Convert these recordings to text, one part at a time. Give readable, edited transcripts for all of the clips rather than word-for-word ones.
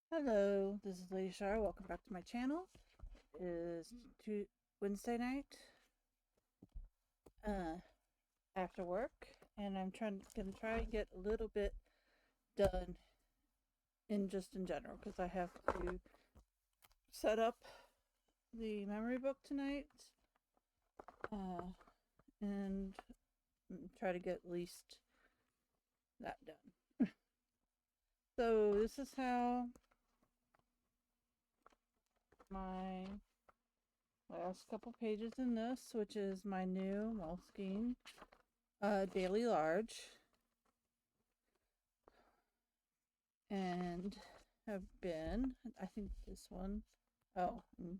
Hello, this is Lady Shar. Welcome back to my channel. It is Wednesday night, uh, after work, and I'm gonna try and get a little bit done in general because I have to set up the memory book tonight, uh, and try to get at least that done. So this is how my last couple pages in this, which is my new Moleskine daily large, and have been, I think this one, oh, and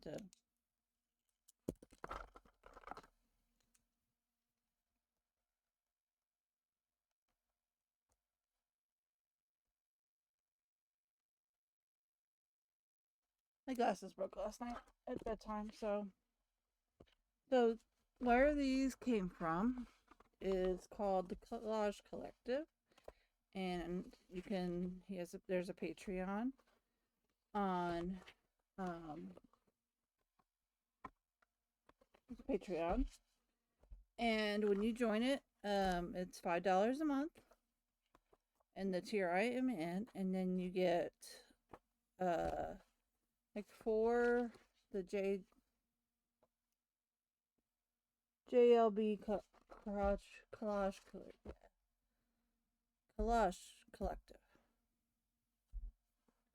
my glasses broke last night at bedtime. So where these came from is called the Collage Collective, and there's a Patreon on um Patreon, and when you join it, it's $5 a month, and the tier I am in, and then you get uh like for the JLB collage collective,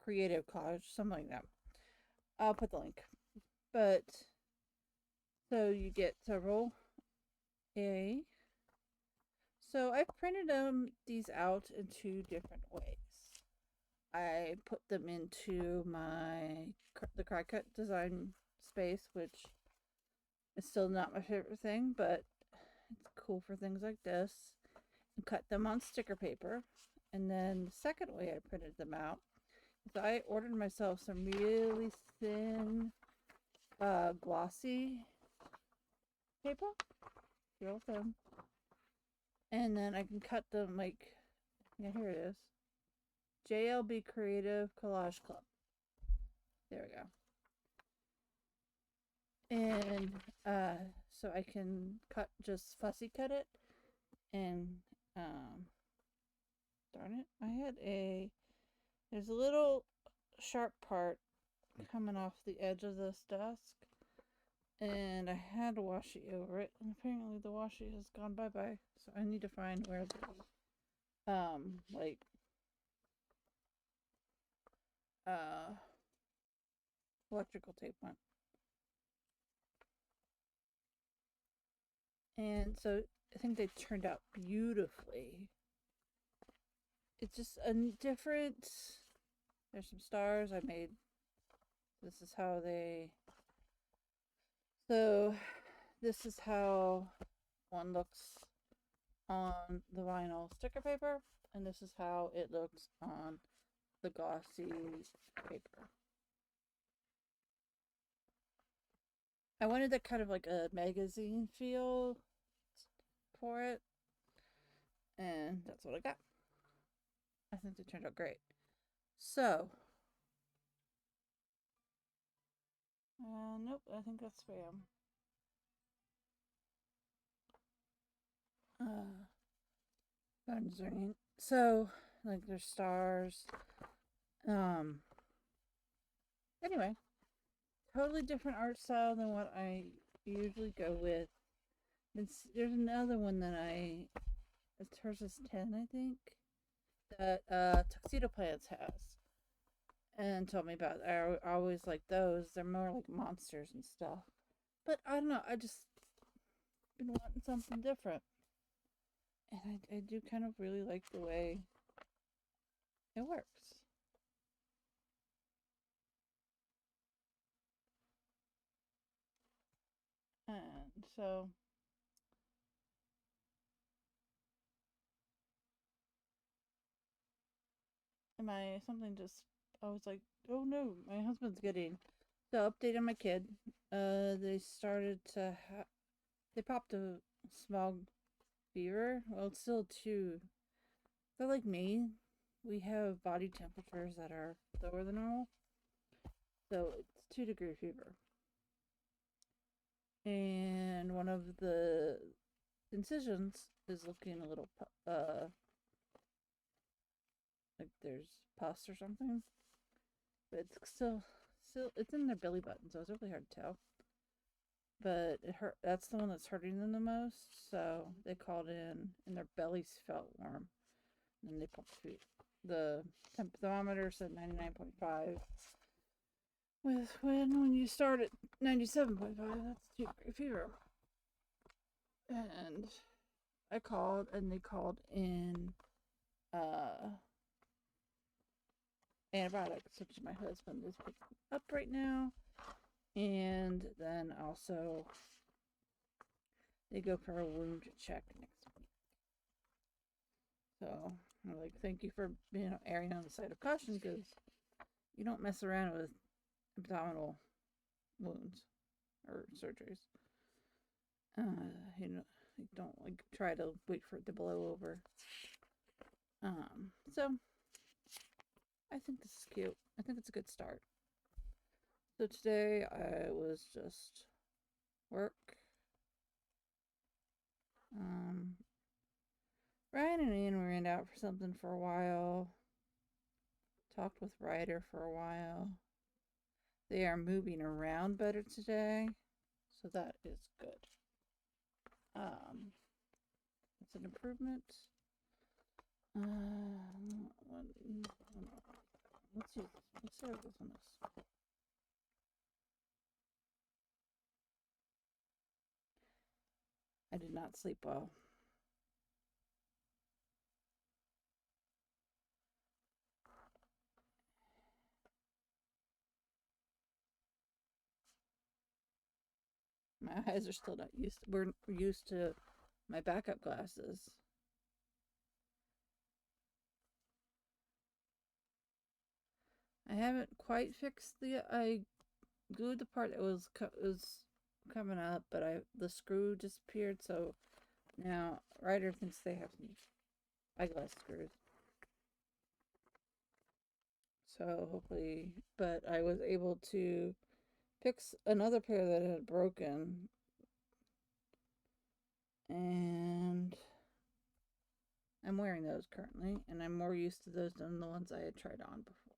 creative collage, something like that. I'll put the link. But so you get several A. So I printed these out in two different ways. I put them into the cry cut design space, which is still not my favorite thing, but it's cool for things like this. And cut them on sticker paper. And then the second way I printed them out is I ordered myself some really thin, glossy paper, real thin. And then I can cut them like, yeah, here it is. JLB Creative Collage Club. There we go. And so I can just fussy cut it, and darn it, there's a little sharp part coming off the edge of this desk, and I had washi over it, and apparently the washi has gone bye-bye, so I need to find where the like uh electrical tape went. And so I think they turned out beautifully. It's just a different, there's some stars I made. This is how they, so this is how one looks on the vinyl sticker paper, and this is how it looks on the glossy paper. I wanted that kind of like a magazine feel for it, and that's what I got. I think they turned out great. So, nope, I think that's spam. Phone's ringing. So, like, there's stars. Um, anyway, totally different art style than what I usually go with. There's another one that it's hers is 10, I think, that Tuxedo Plants has, and told me about. I always like those. They're more like monsters and stuff. But I don't know. I just been wanting something different, and I do kind of really like the way it works. And so I was like, oh no, my husband's getting the update on my kid. They started to they popped a small fever. Well, it's still too, they're like me. we have body temperatures that are lower than normal. So it's 2-degree fever. And one of the incisions is looking a little, like there's pus or something. But it's still, it's in their belly button, so it's really hard to tell. But it hurt. That's the one that's hurting them the most. So they called in, and their bellies felt warm. And they pumped the thermometer said 99.5. When you start at 97.5, that's 2-degree fever. And I called, and they called in antibiotics, which my husband is picking up right now. And then also they go for a wound check next week. So I'm like, thank you for erring on the side of caution, because you don't mess around with abdominal wounds or surgeries. You don't like try to wait for it to blow over. So I think this is cute. I think it's a good start. So today I was just work. Ryan and Ian ran out for something for a while. Talked with Ryder for a while. They are moving around better today, so that is good. It's an improvement. Let's see what this one is. I did not sleep well. My eyes are still not used. We're used to my backup glasses. I haven't quite fixed I glued the part that was coming up, but the screw disappeared. So now Ryder thinks they have some eyeglass screws. So hopefully, but I was able to fix another pair that had broken, and I'm wearing those currently, and I'm more used to those than the ones I had tried on before.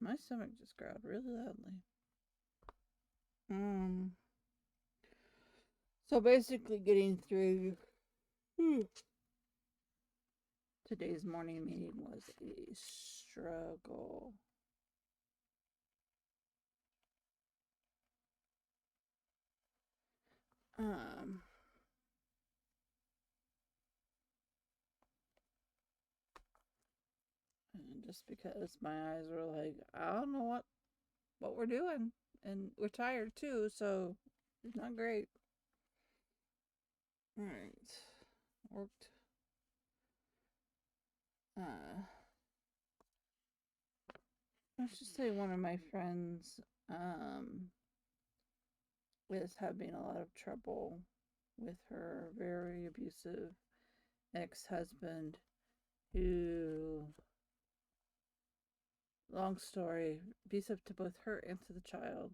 My stomach just growled really loudly. So basically getting through today's morning meeting was a struggle. And just because my eyes were like, I don't know what we're doing, and we're tired too, so it's not great. All right, worked. Let's just say one of my friends is having a lot of trouble with her very abusive ex-husband, who, long story, abusive to both her and to the child,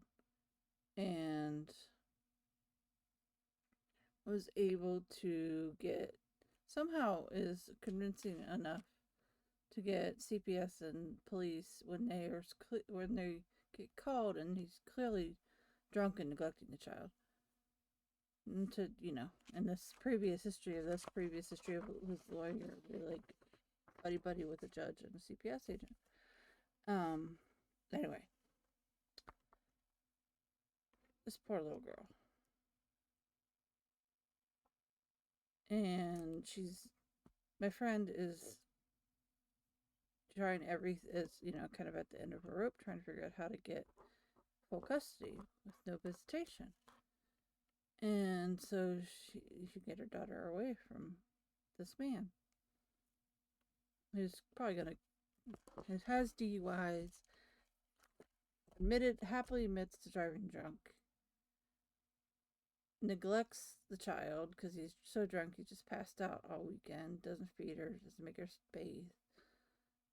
and was able to somehow is convincing enough to get CPS and police when they get called, and he's clearly drunk and neglecting the child. And to, and this previous history of his lawyer, like buddy with a judge and a CPS agent. Anyway, this poor little girl. And my friend is trying kind of at the end of her rope, trying to figure out how to get full custody with no visitation. And so she should get her daughter away from this man, who's probably has DUIs, happily admits to driving drunk, neglects the child because he's so drunk he just passed out all weekend, doesn't feed her, doesn't make her bathe.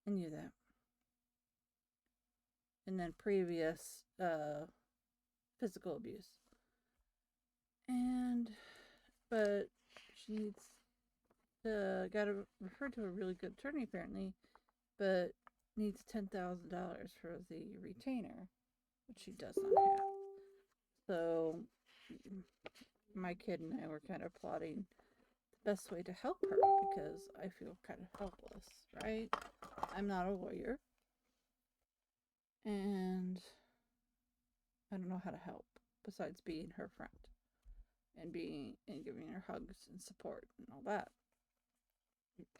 I knew that. And then previous physical abuse. And, but she needs to, got to refer to a really good attorney apparently, but needs $10,000 for the retainer, which she does not have. So my kid and I were kind of plotting the best way to help her because I feel kind of helpless, right? I'm not a lawyer and I don't know how to help besides being her friend and giving her hugs and support and all that,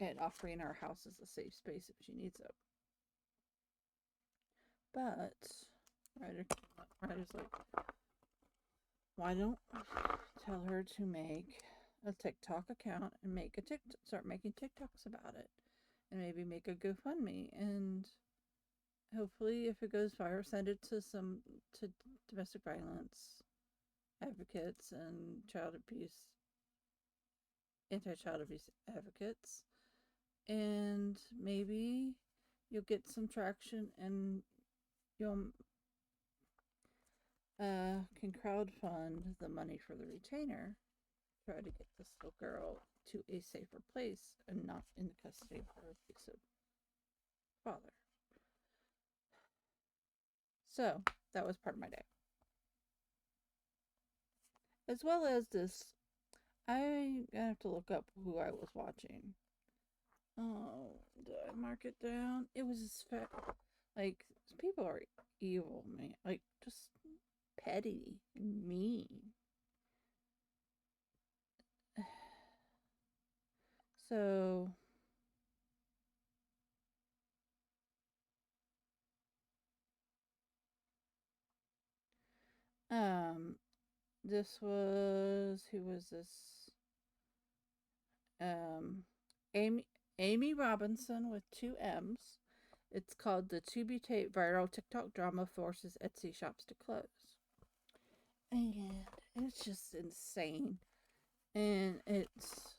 and offering our house as a safe space if she needs it. But Ryder's like, why don't tell her to make a TikTok account and start making TikToks about it, and maybe make a GoFundMe, and hopefully if it goes viral, send it to domestic violence advocates and anti-child abuse advocates, and maybe you'll get some traction and you'll can crowdfund the money for the retainer, try to get this little girl to a safer place and not in the custody of her abusive father. So that was part of my day. As well as this, I have to look up who I was watching. Oh, did I mark it down? It was this like, people are evil, man. Like, just petty and mean. So this was, who was this? Amy Robinson with 2 M's. It's called the To Be Tape Viral TikTok Drama Forces Etsy Shops to Close. And it's just insane. And it's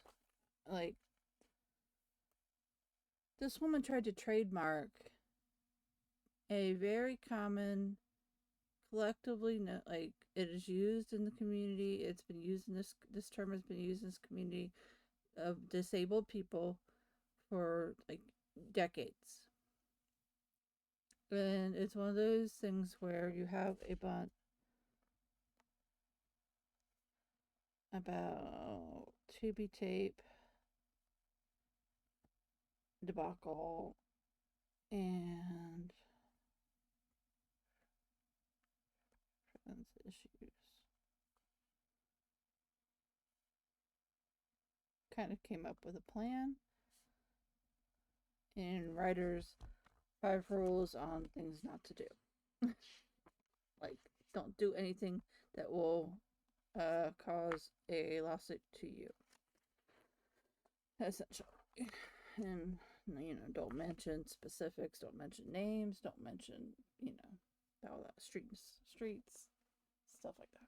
like, this woman tried to trademark a very common, collectively, like, it is used in the community. It's been used in this term has been used in this community of disabled people for like decades. And it's one of those things where you have a bunch about To Be Tape debacle and trans issues. Kind of came up with a plan and writers 5 rules on things not to do. Like, don't do anything that will cause a lawsuit to you, essentially. And, don't mention specifics, don't mention names, don't mention, all that streets, stuff like that.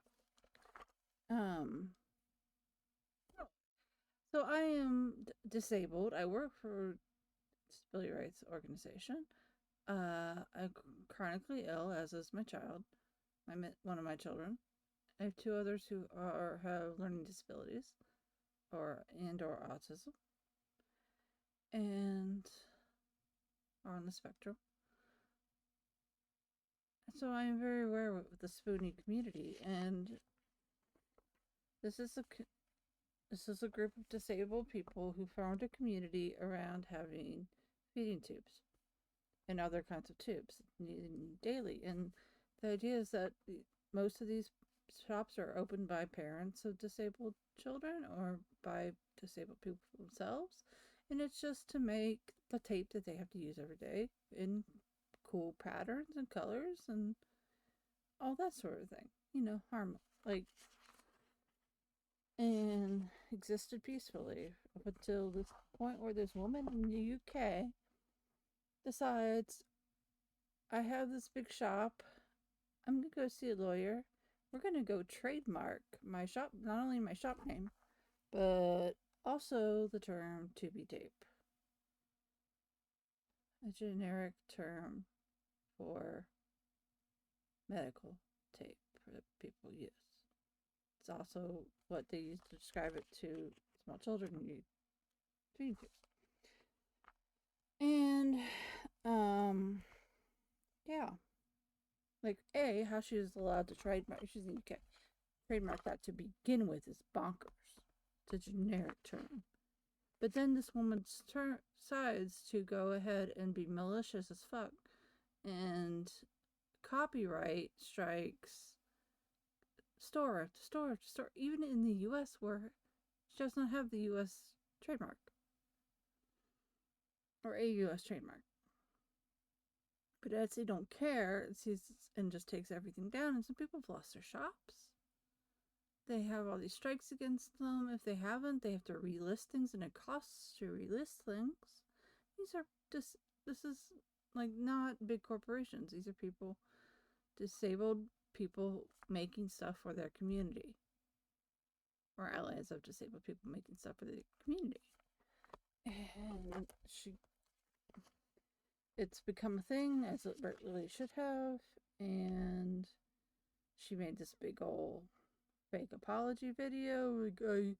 So I am disabled. I work for a disability rights organization. I'm chronically ill, as is my child. One of my children. I have 2 others who have learning disabilities, or autism, and are on the spectrum. So I am very aware of the Spoonie community, and this is a group of disabled people who formed a community around having feeding tubes and other kinds of tubes needed daily. And the idea is that most of these shops are opened by parents of disabled children or by disabled people themselves, and it's just to make the tape that they have to use every day in cool patterns and colors and all that sort of thing, and existed peacefully up until this point where this woman in the UK decides, I have this big shop, I'm gonna go see a lawyer we're going to go trademark my shop, not only my shop name, but also the term tubey tape. A generic term for medical tape that people use. It's also what they use to describe it to small children who need feeding tubes. And, yeah. Like, how she was allowed to trademark, she didn't get trademark that to begin with is bonkers. It's a generic term. But then this woman decides to go ahead and be malicious as fuck and copyright strikes store to store to store, even in the US where she does not have the US trademark or a US trademark. But Etsy don't care, it sees and just takes everything down, and some people have lost their shops. They have all these strikes against them. If they haven't, they have to relist things, and it costs to relist things. These are just, this is like not big corporations. These are people, disabled people making stuff for their community. Or allies of disabled people making stuff for the community. And it's become a thing, as it really should have, and she made this big old fake apology video, like, I'm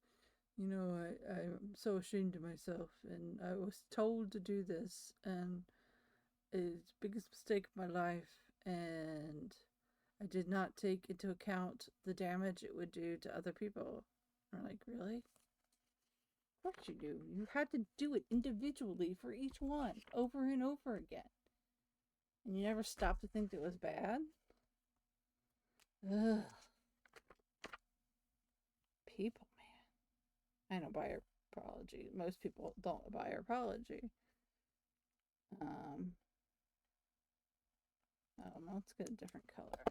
so ashamed of myself, and I was told to do this, and it's the biggest mistake of my life, and I did not take into account the damage it would do to other people. I'm like, really? Of course you do. You had to do it individually for each one, over and over again. And you never stopped to think that it was bad? Ugh. People, man. I don't buy her apology. Most people don't buy her apology. Let's get a different color.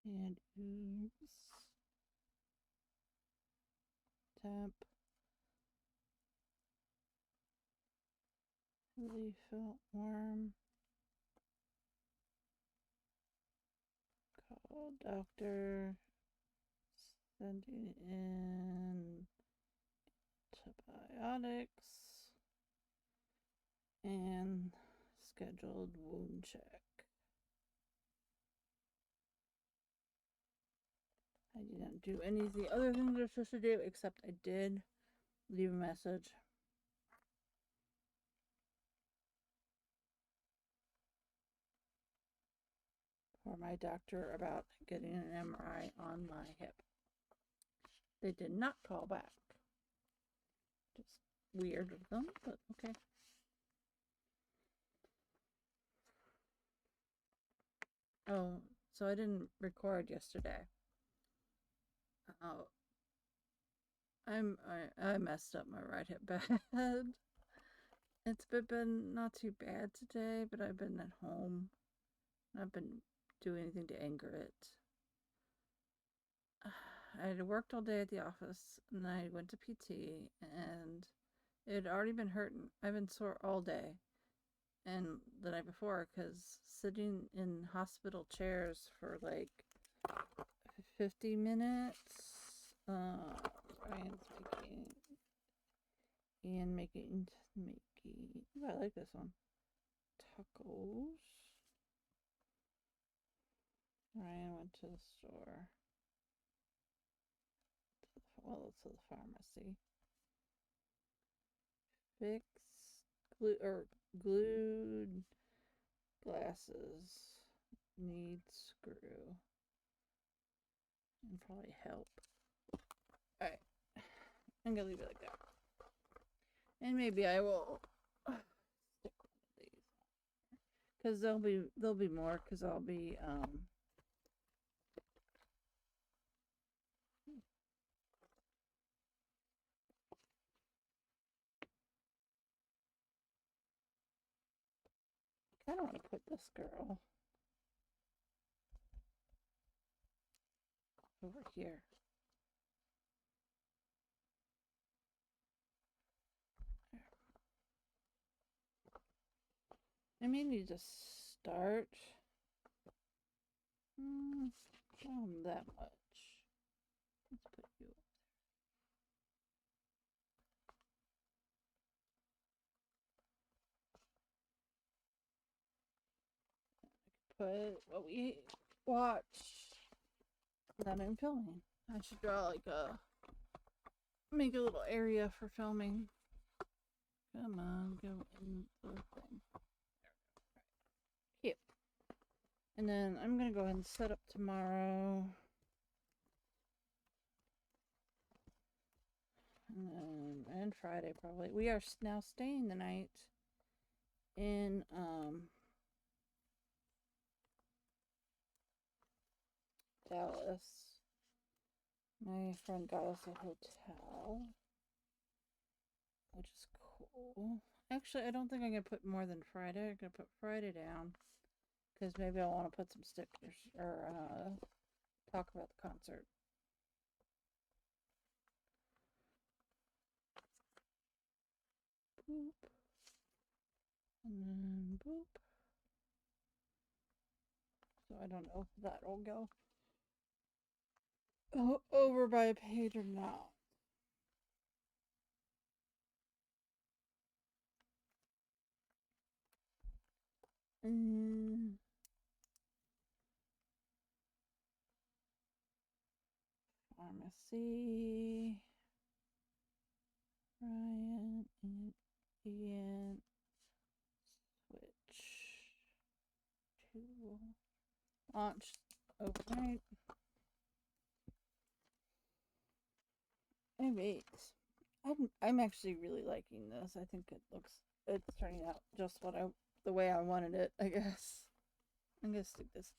And oops. Tap. Really felt warm. Call doctor. Sending in antibiotics. And scheduled wound check. I didn't do any of the other things they're supposed to do, except I did leave a message for my doctor about getting an MRI on my hip. They did not call back. Just weird of them, but okay. Oh, so I didn't record yesterday. Oh, I messed up my right hip bad. It's been not too bad today, but I've been at home. I've been doing anything to anger it. I had worked all day at the office, and I went to PT, and it had already been hurting. I've been sore all day, and the night before, because sitting in hospital chairs for like 50 minutes. Ryan's making, ooh, I like this one. Tacos. Ryan went to the store. Well, to the pharmacy. Fix glued glasses. Need screw. And probably help. Alright. I'm gonna leave it like that. And maybe I will stick one of these. Because there'll be more, because I'll be kind of want to put this girl over here. I may need to start. Not that much. Let's put you up there. Put what we watch that I'm filming. I should draw like make a little area for filming. Come on, go in the thing. Here. And then I'm gonna go ahead and set up tomorrow. And Friday probably. We are now staying the night in Dallas. My friend got us a hotel, which is cool. Actually, I don't think I'm gonna put more than Friday. I'm gonna put Friday down because maybe I want to put some stickers or talk about the concert. Boop. And then boop. So I don't know if that'll go over by a page or not. Pharmacy. Ryan and Ian. Switch to launch overnight. I'm actually really liking this. I think it's turning out just the way I wanted it, I guess. I'm gonna stick this.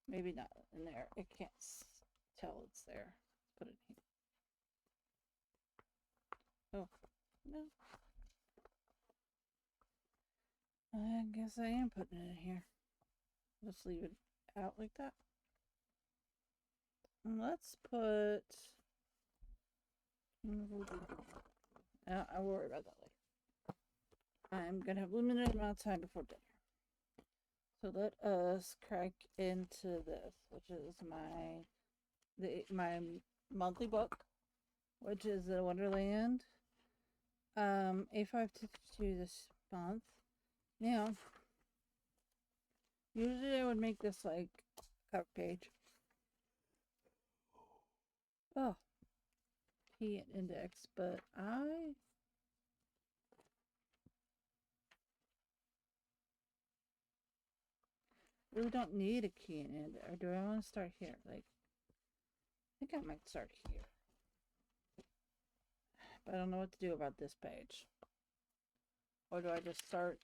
Maybe not in there. I can't tell it's there. Put it here. Oh, no. I guess I am putting it in here. Let's leave it out like that. And let's put... I'll worry about that later. I'm going to have a limited amount of time before dinner. So let us crack into this, which is my monthly book, which is the Wonderland. A5 this month. Now, usually I would make this like cover page. Oh, key and index, but I really don't need a key and index. Or do I want to start here? Like, I think I might start here. But I don't know what to do about this page. Or do I just start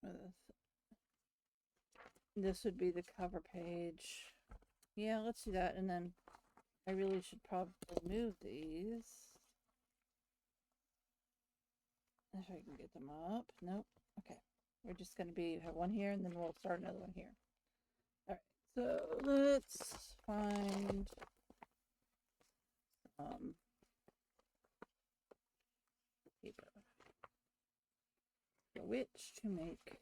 with this would be the cover page. Yeah, let's do that. And then I really should probably move these. If I can get them up. Nope. Okay. We're just going to have one here and then we'll start another one here. All right. So let's find paper. So which to make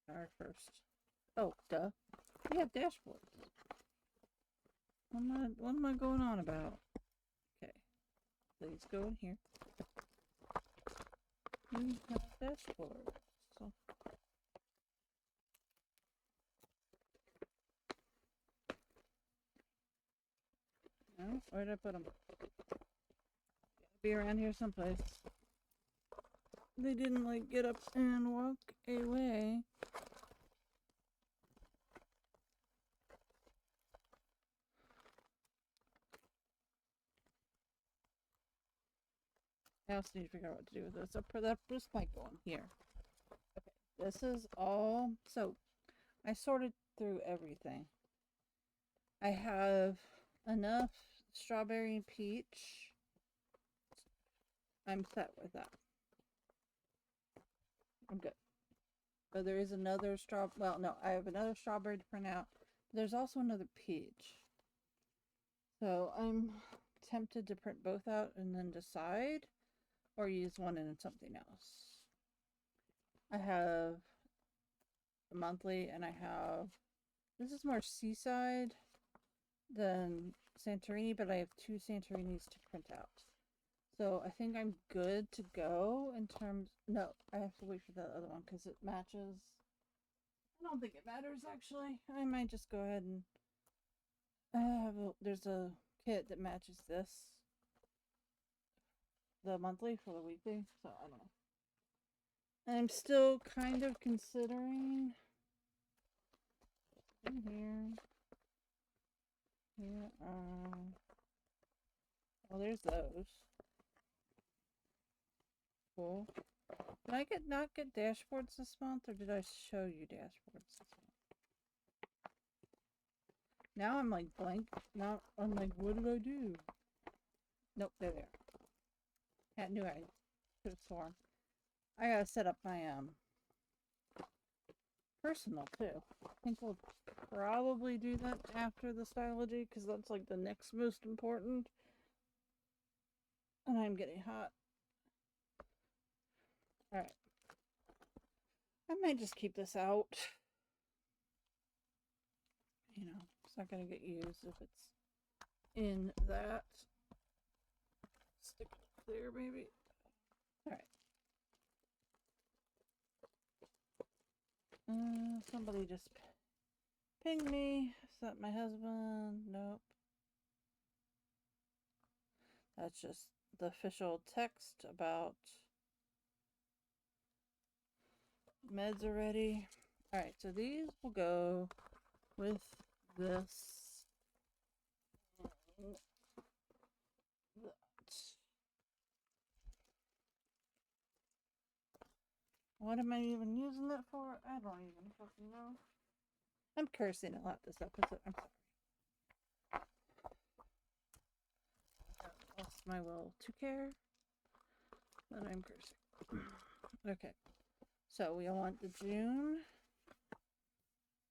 our first. Oh, duh. We have dashboards. What am I going on about? Okay. Please go in here. We have dashboards. So. No, where did I put them? Be around here someplace. They didn't like get up and walk away. I also need to figure out what to do with this. So put that Bruce mic on here. Okay, this is all. So I sorted through everything. I have enough strawberry and peach. I'm set with that. I'm good. But there is another well, no, I have another strawberry to print out. There's also another peach. So I'm tempted to print both out and then decide, or use one and something else. I have a monthly, and I have, this is more seaside than Santorini, but I have 2 Santorinis to print out. So I think I'm good to go in terms, no, I have to wait for the other one because it matches. I don't think it matters actually. I might just go ahead and there's a kit that matches this, the monthly for the weekly, so I don't know. I'm still kind of considering in here. Well, there's those. Cool. Did I not get dashboards this month, or did I show you dashboards this month? Now I'm like blank. Now I'm like, what did I do? Nope, they're there. I knew I could have sworn. I gotta set up my personal too. I think we'll probably do that after the Stalogy because that's like the next most important. And I'm getting hot. Alright. I might just keep this out. You know, it's not gonna get used if it's in that. Stick it up there, maybe. Alright. Somebody just pinged me. Is that my husband? Nope. That's just the official text about meds already. Alright, so these will go with this. What am I even using it for? I don't even fucking know. I'm cursing a lot this episode. I'm sorry. I lost my will to care. But I'm cursing. Okay. So we want the June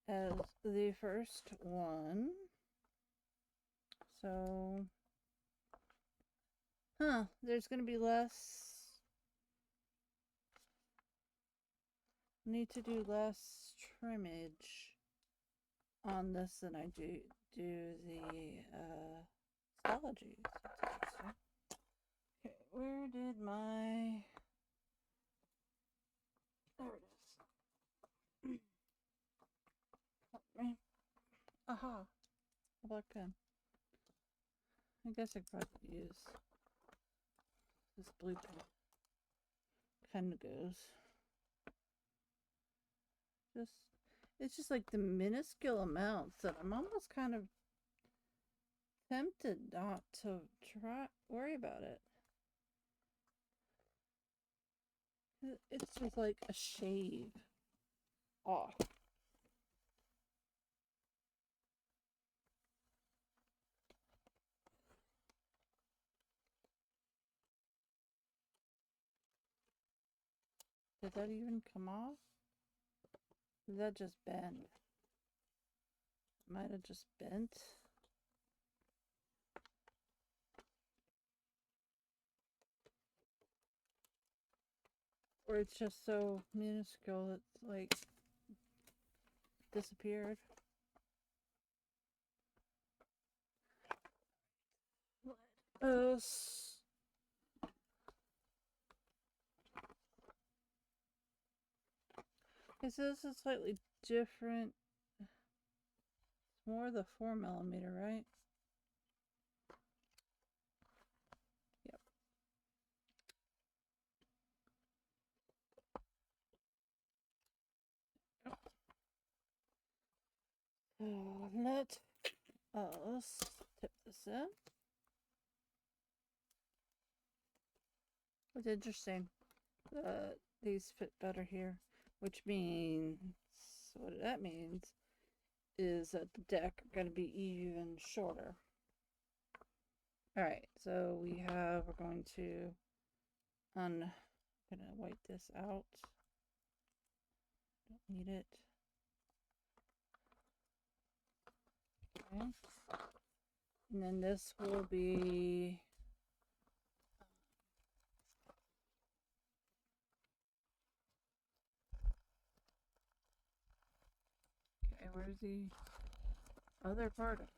as the first one. So, there's going to be less. Need to do less trimmage on this than I do the Stalogy. Okay, where did my... There it is. Aha, a black pen. I guess I could probably use this blue pen. Kind of goes. It's just like the minuscule amounts that I'm almost kind of tempted not to worry about it. It's just like a shave off. Did that even come off? Did that just bend? Might have just bent. Or it's just so minuscule it's like disappeared. Let us okay, so this is slightly different. It's more the 4mm, right? Yep. So let us tip this in. It's interesting that these fit better here, which means, what that means is that the deck are going to be even shorter. Alright, so we're going to I'm gonna wipe this out. Don't need it. Okay. And then this will be okay, where's the other part of it?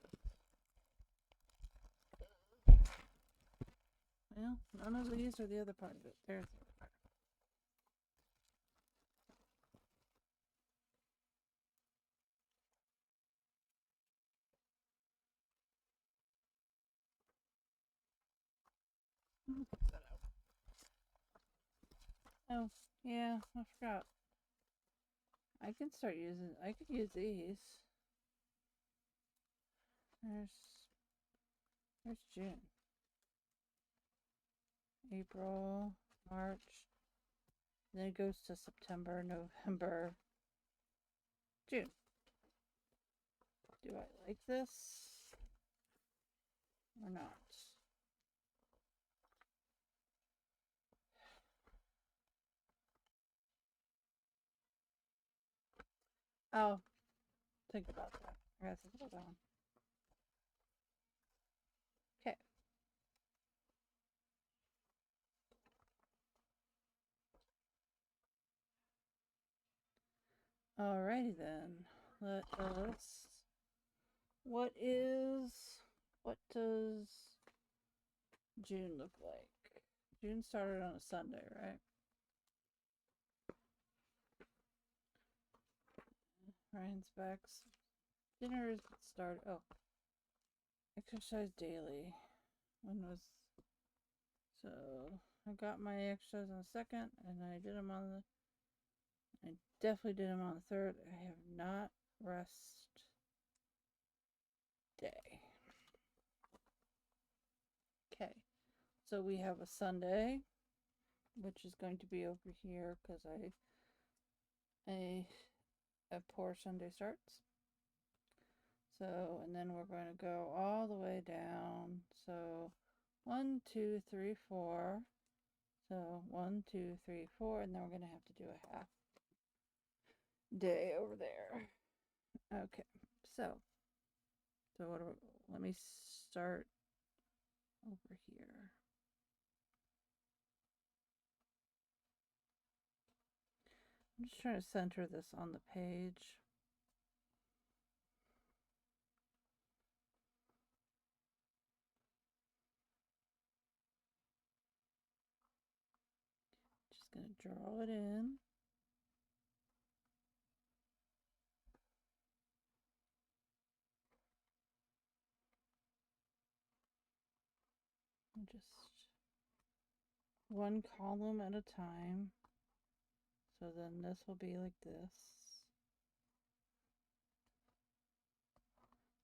Well, none of these are the other part of it. There's the other part. Oh, yeah, I forgot. I can start using, I could use these. There's June. April, March. Then it goes to September, November, June. Do I like this or not? Oh, think about that. I gotta think about that one. Okay. Alrighty then. Let us. What does June look like? June started on a Sunday, right? Ryan's back. Dinner is started. Oh, exercise daily. When was so? I got my exercise on the second, and I did them on the. I definitely did them on the third. I have not rest day. Okay, so we have a Sunday, which is going to be over here because a poor Sunday starts. So, and then we're going to go all the way down. So 1, 2, 3, 4. So 1, 2, 3, 4, and then we're going to have to do a half day over there. Okay, so what do let me start over here. I'm just trying to center this on the page. Just going to draw it in. And just one column at a time. So then this will be like this.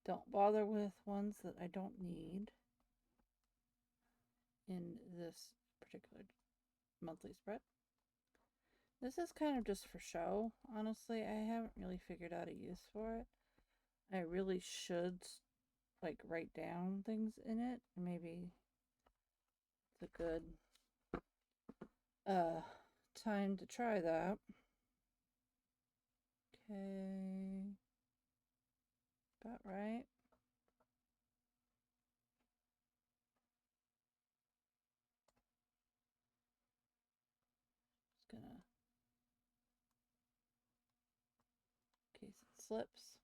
Don't bother with ones that I don't need in this particular monthly spread. This is kind of just for show, honestly. I haven't really figured out a use for it. I really should like write down things in it. Maybe it's a good time to try that. Okay. About right. Just gonna in case it slips.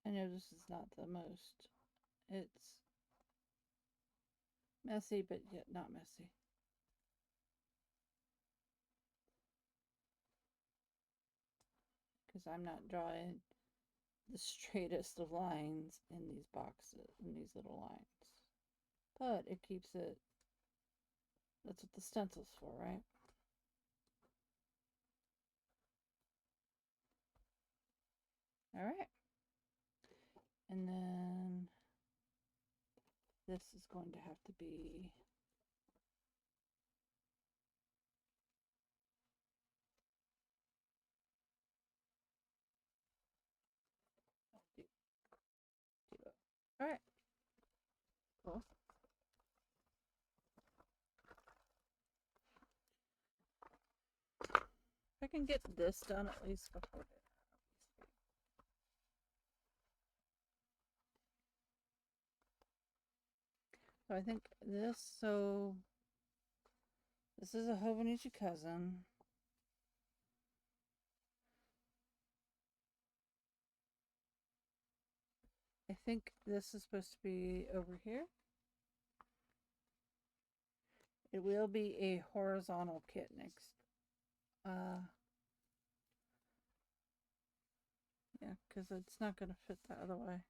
I know this is not the most. It's messy, but yet not messy. Because I'm not drawing the straightest of lines in these boxes, in these little lines. But it keeps it, that's what the stencil's for, right? All right. And then this is going to have to be All right. Cool. I can get this done at least before dinner. So I think this, so this is a Hobonichi cousin. I think this is supposed to be over here. It will be a horizontal kit next. Yeah, because it's not going to fit the other way.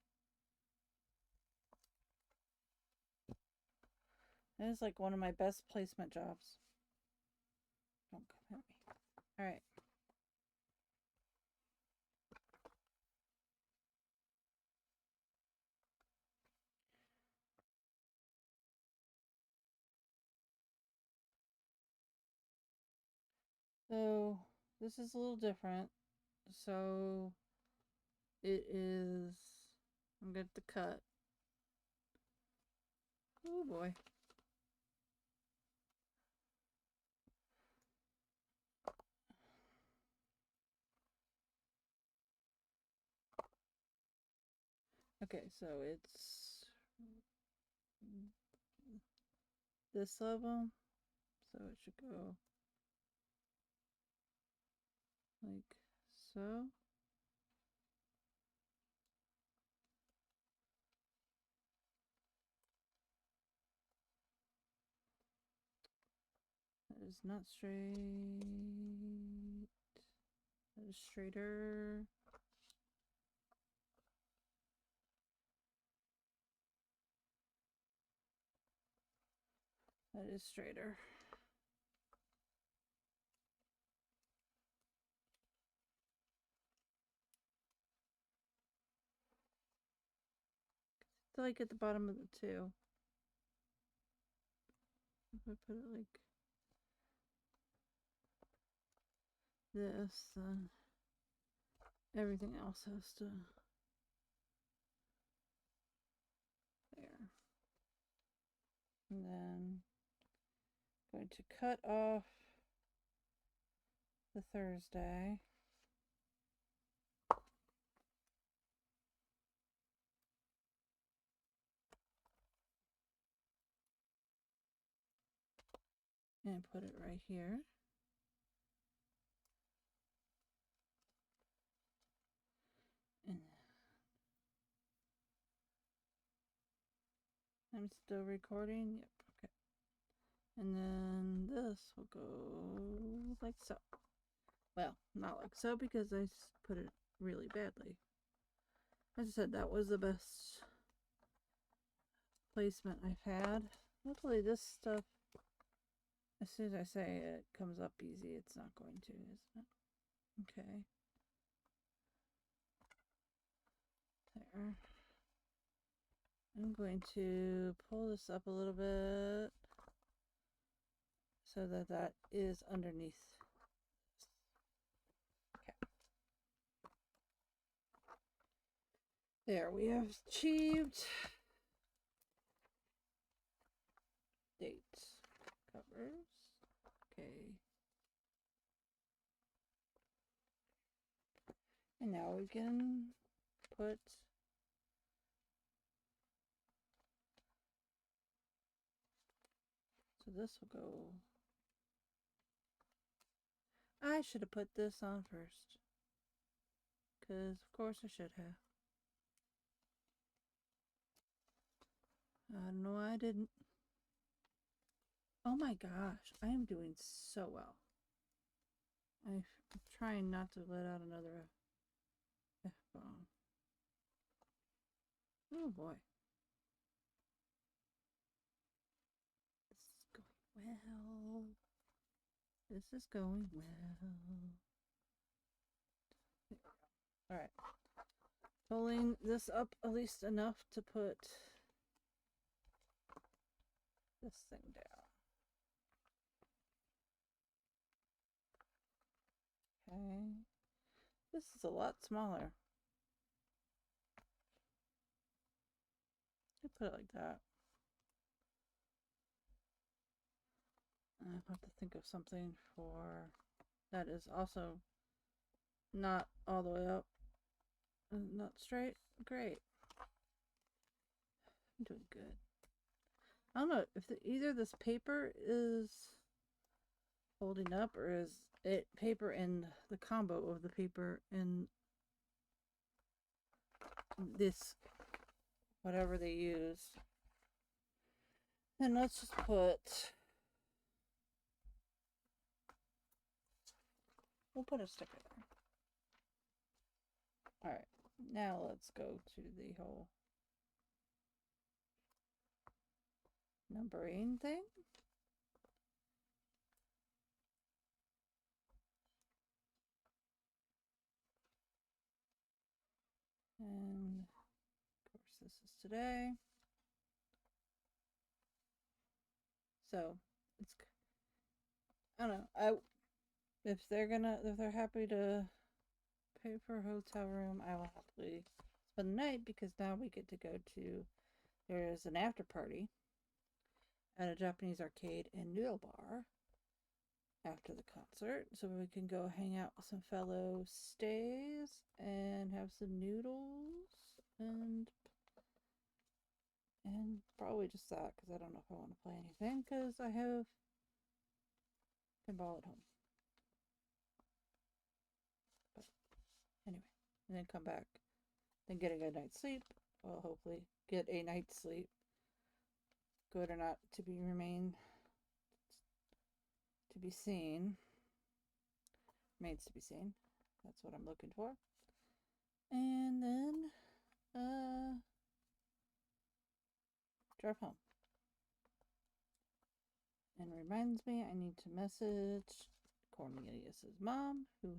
That is like one of my best placement jobs. Don't come at me. All right. So this is a little different. So it is, I'm going to cut. Oh boy. Okay, so it's this level. So it should go like so. That is not straight. That is straighter. That is straighter. It's like at the bottom of the two. If I put it like this, then everything else has to there. And then going to cut off the Thursday. And put it right here. And I'm still recording. Yep, okay. And then this will go like so. Well, not like so because I put it really badly. As I said, that was the best placement I've had. Hopefully this stuff, as soon as I say it comes up easy, it's not going to, isn't it? Okay. There. I'm going to pull this up a little bit so that that is underneath. Okay. There, we have achieved dates, covers. Okay. And now we can put so this will go. I should have put this on first. Because of course I should have. I don't know why I didn't. Oh my gosh, I am doing so well. I'm trying not to let out another F-bomb. Oh boy. This is going well. This is going well. Alright. Pulling this up at least enough to put this thing down. Okay. This is a lot smaller. Put it like that. I have to think of something for that is also not all the way up and not straight. Great. I'm doing good. I don't know if either this paper is holding up or is it paper and the combo of the paper and this whatever they use. And let's just we'll put a sticker there. Alright, now let's go to the whole numbering thing. And of course this is today. So it's, I don't know, if they're happy to pay for a hotel room, I will happily spend the night because now we get to go to, there's an after party at a Japanese arcade and noodle bar after the concert, so we can go hang out with some fellow stays and have some noodles and probably just that because I don't know if I want to play anything because I have pinball at home. But anyway, and then come back, then get a good night's sleep. Well, hopefully get a night's sleep. Good or not to be seen. Remains to be seen. That's what I'm looking for. And then drive home. And reminds me I need to message Cornelius's mom, who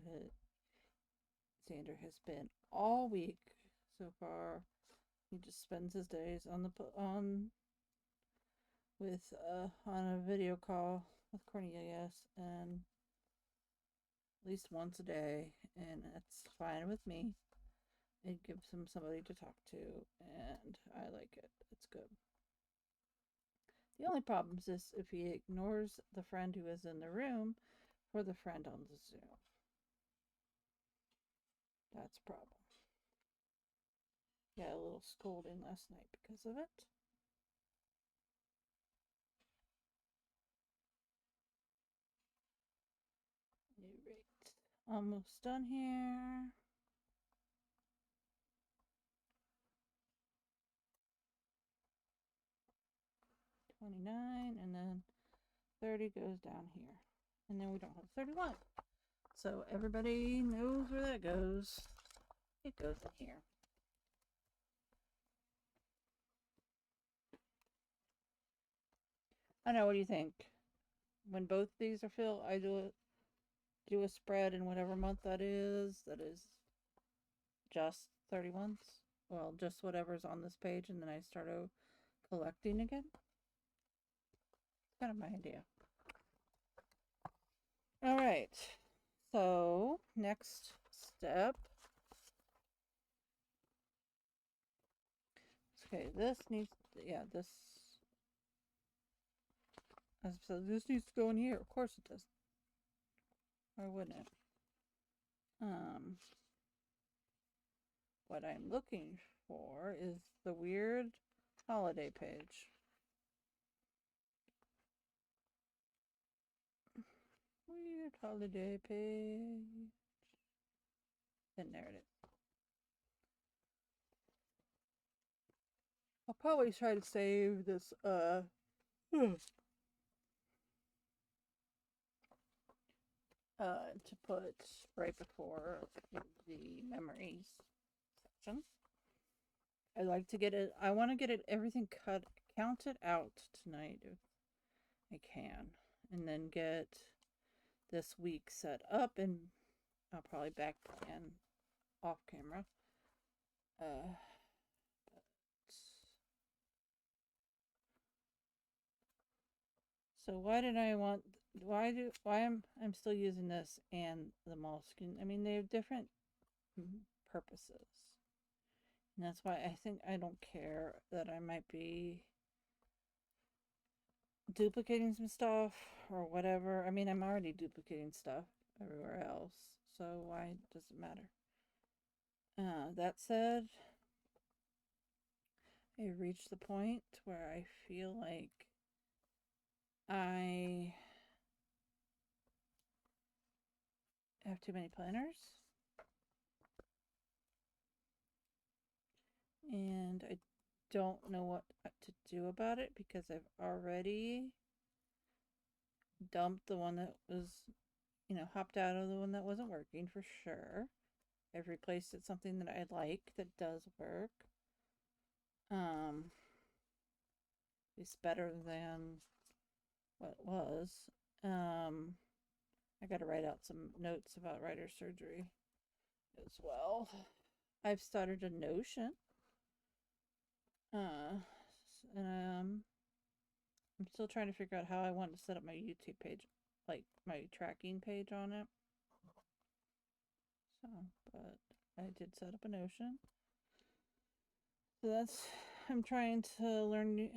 Xander has been all week so far. He just spends his days on a video call with Cornelius, and at least once a day, and it's fine with me. It gives him somebody to talk to, and I like it. It's good. The only problem is if he ignores the friend who is in the room for the friend on the Zoom. That's a problem. Got a little scolding last night because of it. Alright. Almost done here. $29, and then 30 goes down here. And then we don't have 31. So everybody knows where that goes. It goes in here. I know, what do you think? When both these are filled, I do a spread in whatever month that is just 31s. Well, just whatever's on this page, and then I start collecting again. Kind of my idea. All right. So next step. Okay, this needs, yeah, this. So this needs to go in here. Of course it does. Or wouldn't it? What I'm looking for is the weird holiday page. Weird holiday page. And there it is. I'll probably try to save this to put right before the memories section. I like to get it, I want to get it everything counted out tonight if I can, and then get this week set up, and I'll probably back plan off camera. So why I'm still using this and the Moleskine? I mean, they have different purposes. And that's why I think I don't care that I might be duplicating some stuff or whatever. I mean, I'm already duplicating stuff everywhere else, so why does it matter? That said, I reached the point where I feel like I have too many planners. And I don't know what to do about it because I've already dumped the one that was, hopped out of the one that wasn't working for sure. I've replaced it with something that I like that does work. It's better than what it was. I got to write out some notes about writer's surgery as well. I've started a Notion. And I'm still trying to figure out how I want to set up my YouTube page, like my tracking page on it. So, but I did set up a Notion. So I'm trying to learn,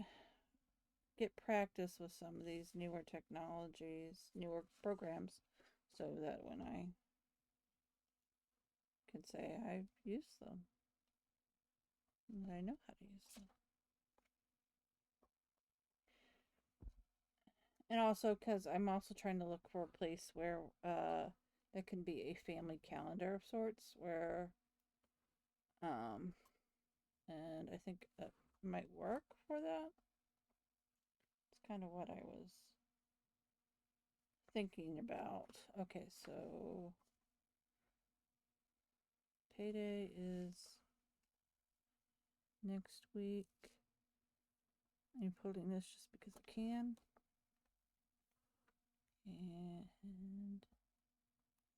get practice with some of these newer technologies, newer programs, so that when I can say I've used them, and I know how to use them. And also because I'm also trying to look for a place where there can be a family calendar of sorts where and I think that might work for that. It's kind of what I was thinking about. Okay, so payday is next week. I'm putting this just because I can. And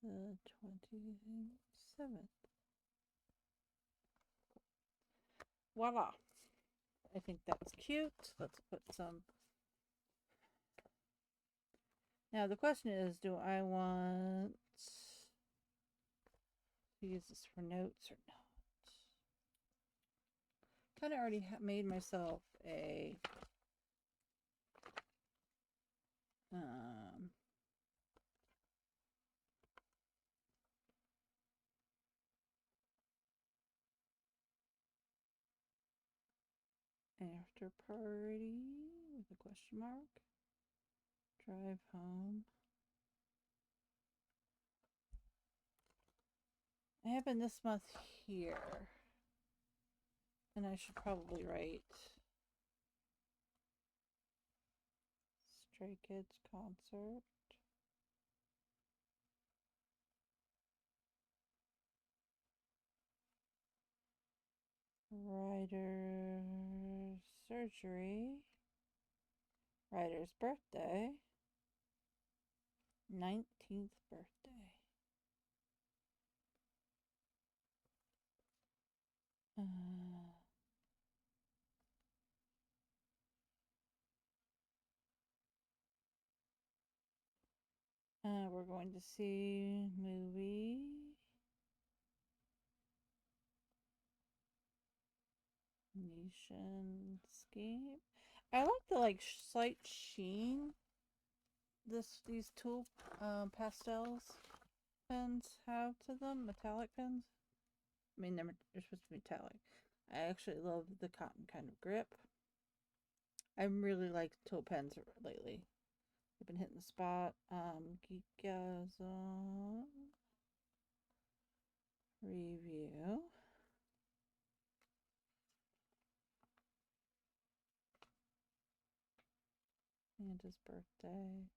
the 27th. Voila. I think that's cute. Let's put some. Now the question is, do I want to use this for notes or not? Kind of already made myself a after party with a question mark. Drive home. I have been this month here. And I should probably write Stray Kids concert. Writer's surgery. Writer's birthday. 19th birthday. We're going to see movie. Nation scheme. I like the slight sheen these two pastels pens have to them, metallic pens. I mean, they're supposed to be metallic. I actually love the cotton kind of grip. I'm really like tool pens lately. I've been hitting the spot. Geekgasm review. Amanda's birthday.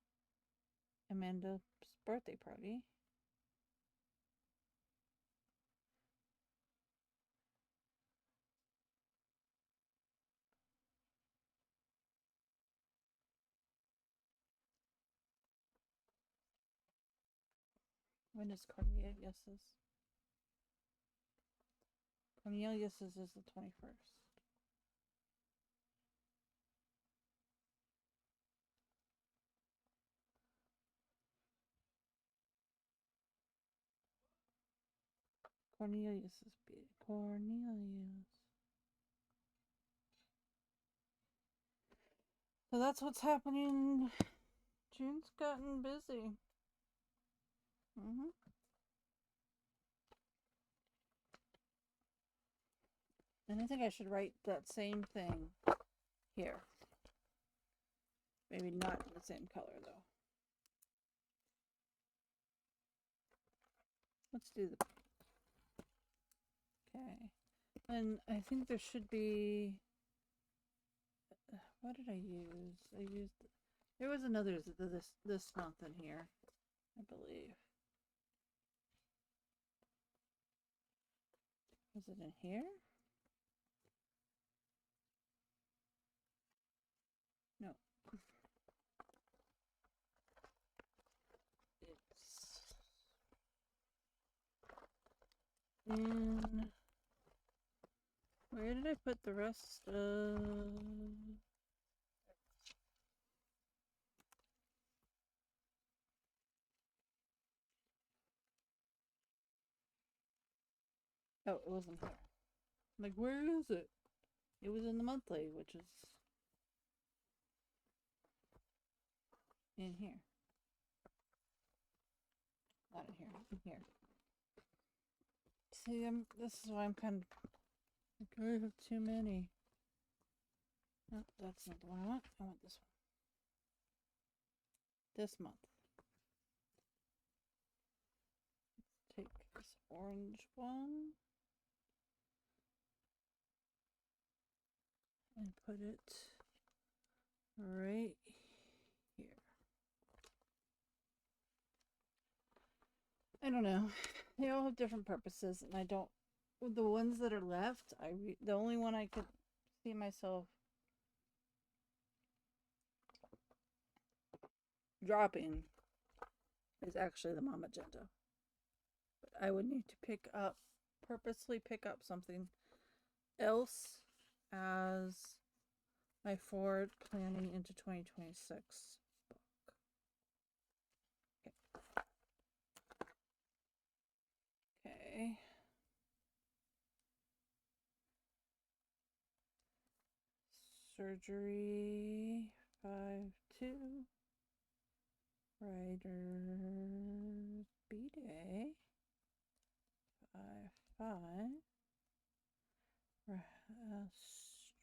Amanda's birthday party. When is Cornelius's? Cornelius's is the 21st. Cornelius is big. Cornelius. So that's what's happening. June's gotten busy. And I think I should write that same thing here. Maybe not in the same color though. Let's do the... Okay. And I think there should be... What did I use? I used... There was another this month in here, I believe. Was it in here? No. It's in... Where did I put the rest of... Oh, it wasn't here. I'm like, where is it? It was in the monthly, which is in here. Not in here. In here. See, this is why I'm kind of... I have too many. No, that's not the one I want. I want this one. This month. Let's take this orange one. And put it right here. I don't know. They all have different purposes, and I don't... The ones that are left, the only one I could see myself dropping is actually the Mama Magenta. But I would need to purposely pick up something else as my forward planning into 2026 book. Okay. Surgery 5-2. Writer's B-Day 5-5.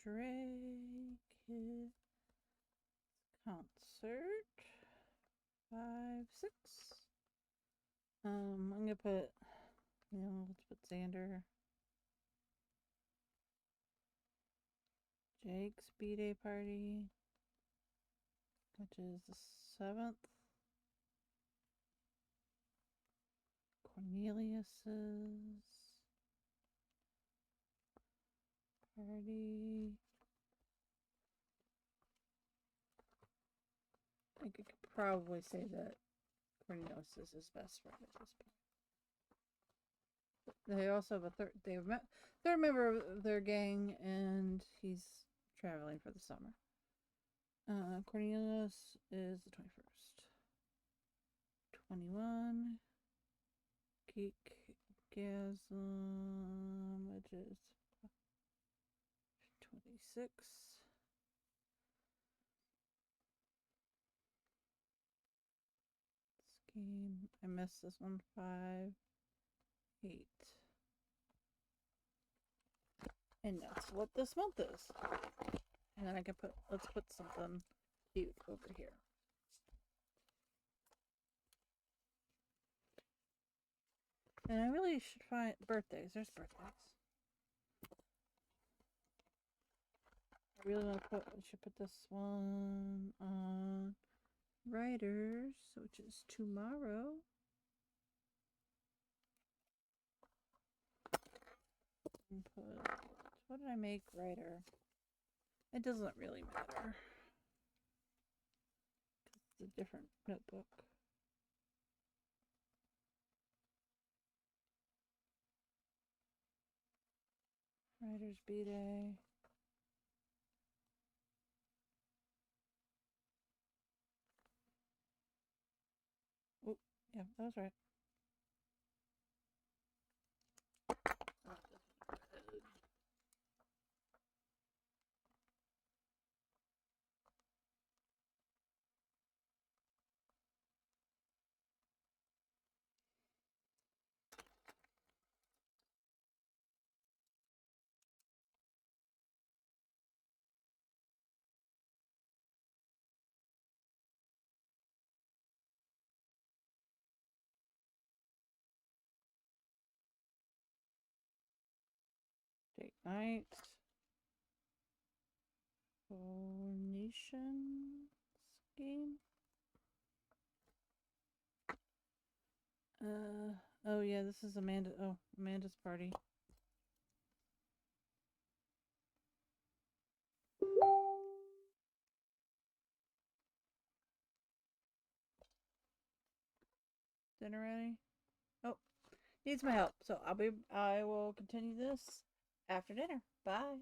Stray Kids Concert 5-6. I'm gonna put, let's put Xander. Jake's B-Day party, which is the 7th. Cornelius's party. I could probably say that Cornelius is his best friend at this point. They also have a third member of their gang, and he's traveling for the summer. Cornelius is the 21st. 21. Geekgasm, which is 26. Scheme. I missed this one. 5, 8. And that's what this month is. And then I can let's put something cute over here. And I really should find birthdays. There's birthdays. I really want to should put this one on writers, which is tomorrow. And what did I make writer? It doesn't really matter. It's a different notebook. Writer's B-Day. Oh, yeah, that was right. Night. Phoenician scheme. Oh yeah, this is Amanda. Oh, Amanda's party. Dinner ready? Oh, needs my help. So I will continue this after dinner. Bye.